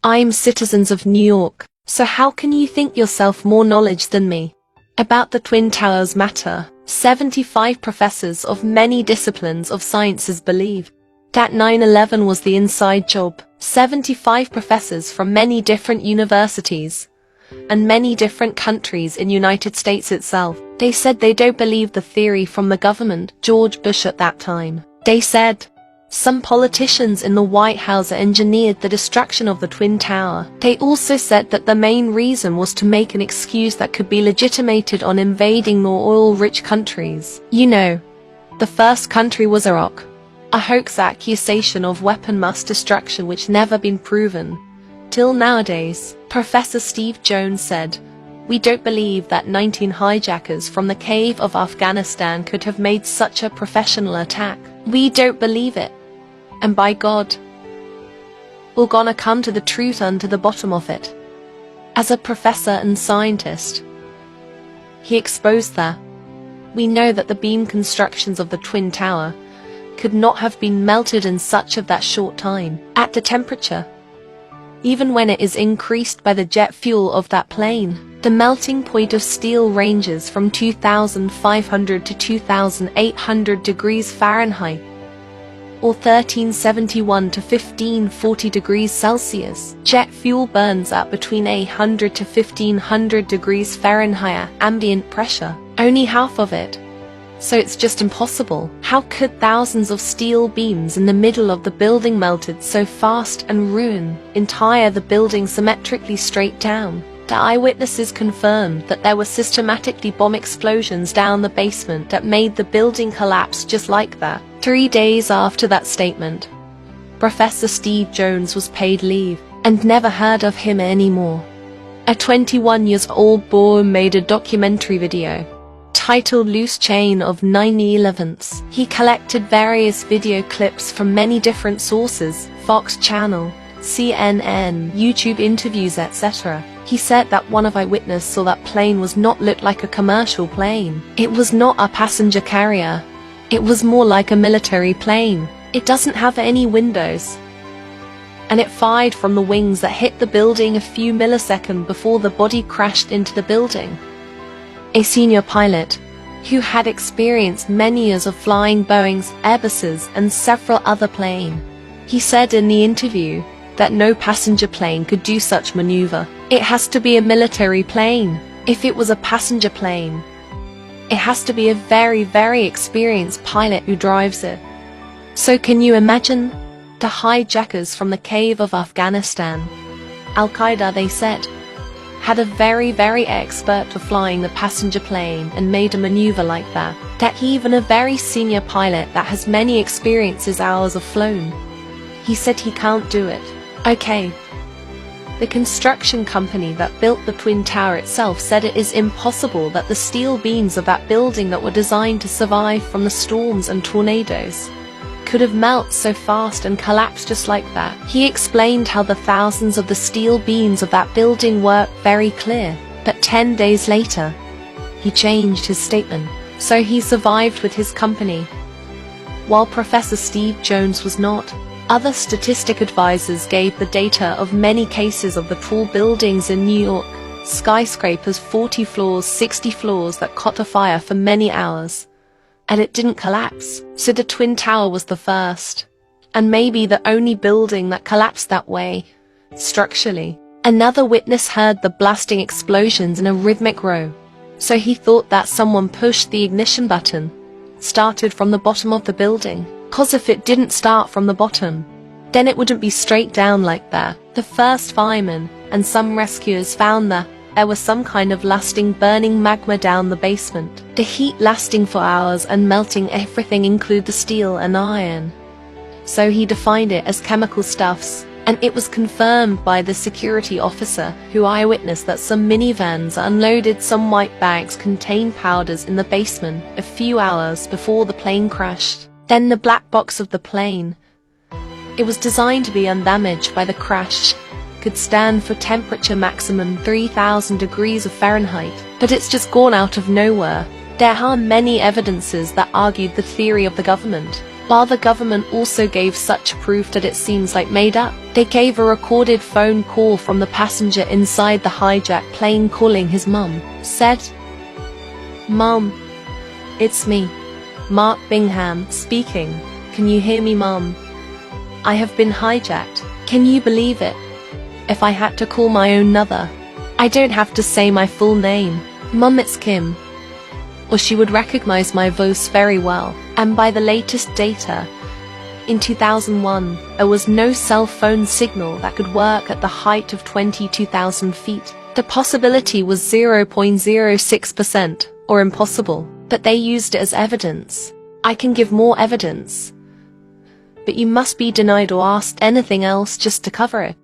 I'm citizens of New York, so how can you think yourself more knowledge than me? About the Twin Towers matter, 75 professors of many disciplines of sciences believe that 9/11 was the inside job. 75 professors from many different universities and many different countries in United States itself. They said they don't believe the theory from the government, George Bush at that time. They said some politicians in the White House engineered the destruction of the Twin Tower. They also said that the main reason was to make an excuse that could be legitimated on invading more oil-rich countries. You know, the first country was Iraq. A hoax accusation of weapon mass destruction which never been proven. Till nowadays, Professor Steve Jones said, "We don't believe that 19 hijackers from the cave of Afghanistan could have made such a professional attack. We don't believe it. And by God, we're gonna come to the truth and to the bottom of it." As a professor and scientist, he exposed that we know that the beam constructions of the Twin Tower could not have been melted in such of that short time. At the temperature, even when it is increased by the jet fuel of that plane, the melting point of steel ranges from 2,500 to 2,800 degrees Fahrenheit, or 1371 to 1540 degrees Celsius. Jet fuel burns at between 800 to 1500 degrees Fahrenheit ambient pressure, only half of it. So it's just impossible. How could thousands of steel beams in the middle of the building melted so fast and ruin the building symmetrically straight down? The eyewitnesses confirmed that there were systematically bomb explosions down the basement that made the building collapse just like that. 3 days after that statement, Professor Steve Jones was paid leave and never heard of him anymore. A 21-year-old boy made a documentary video titled Loose Chain of 9/11s. He collected various video clips from many different sources, Fox Channel, CNN, YouTube interviews, etc. He said that one of eyewitnesses saw that plane was not look like a commercial plane. It was not a passenger carrier. It was more like a military plane. It doesn't have any windows. And it fired from the wings that hit the building a few milliseconds before the body crashed into the building. A senior pilot, who had experienced many years of flying Boeings, Airbuses, and several other planes, he said in the interview that no passenger plane could do such maneuver. It has to be a military plane. If it was a passenger plane, it has to be a very, very experienced pilot who drives it. So can you imagine? The hijackers from the cave of Afghanistan, Al-Qaeda, they said, had a very, very expert for flying the passenger plane and made a maneuver like that. That even a very senior pilot that has many experiences hours of flown, he said he can't do it. Okay. The construction company that built the Twin Tower itself said it is impossible that the steel beams of that building that were designed to survive from the storms and tornadoes could have melted so fast and collapsed just like that. He explained how the thousands of the steel beams of that building were very clear, but 10 days later, he changed his statement. So he survived with his company, while Professor Steve Jones was not. Other statistic advisors gave the data of many cases of the tall buildings in New York, skyscrapers 40 floors, 60 floors that caught a fire for many hours, and it didn't collapse. So the Twin Tower was the first, and maybe the only building that collapsed that way, structurally. Another witness heard the blasting explosions in a rhythmic row, so he thought that someone pushed the ignition button, started from the bottom of the building. Cause if it didn't start from the bottom, then it wouldn't be straight down like that. The first firemen and some rescuers found that there was some kind of lasting burning magma down the basement. The heat lasting for hours and melting everything, include the steel and iron. So he defined it as chemical stuffs, and it was confirmed by the security officer who eyewitnessed that some minivans unloaded some white bags contained powders in the basement a few hours before the plane crashed. Then the black box of the plane, it was designed to be undamaged by the crash, could stand for temperature maximum 3,000 degrees of Fahrenheit, but it's just gone out of nowhere. There are many evidences that argued the theory of the government. While the government also gave such proof that it seems like made up, they gave a recorded phone call from the passenger inside the hijacked plane calling his mum, said, "Mum, it's me, Mark Bingham, speaking. Can you hear me, Mum? I have been hijacked. Can you believe it? If I had to call my own mother, I don't have to say my full name. Mum, it's Kim." Or she would recognize my voice very well. And by the latest data, in 2001, there was no cell phone signal that could work at the height of 22,000 feet. The possibility was 0.06%, or impossible, but they used it as evidence. I can give more evidence, but you must be denied or asked anything else just to cover it.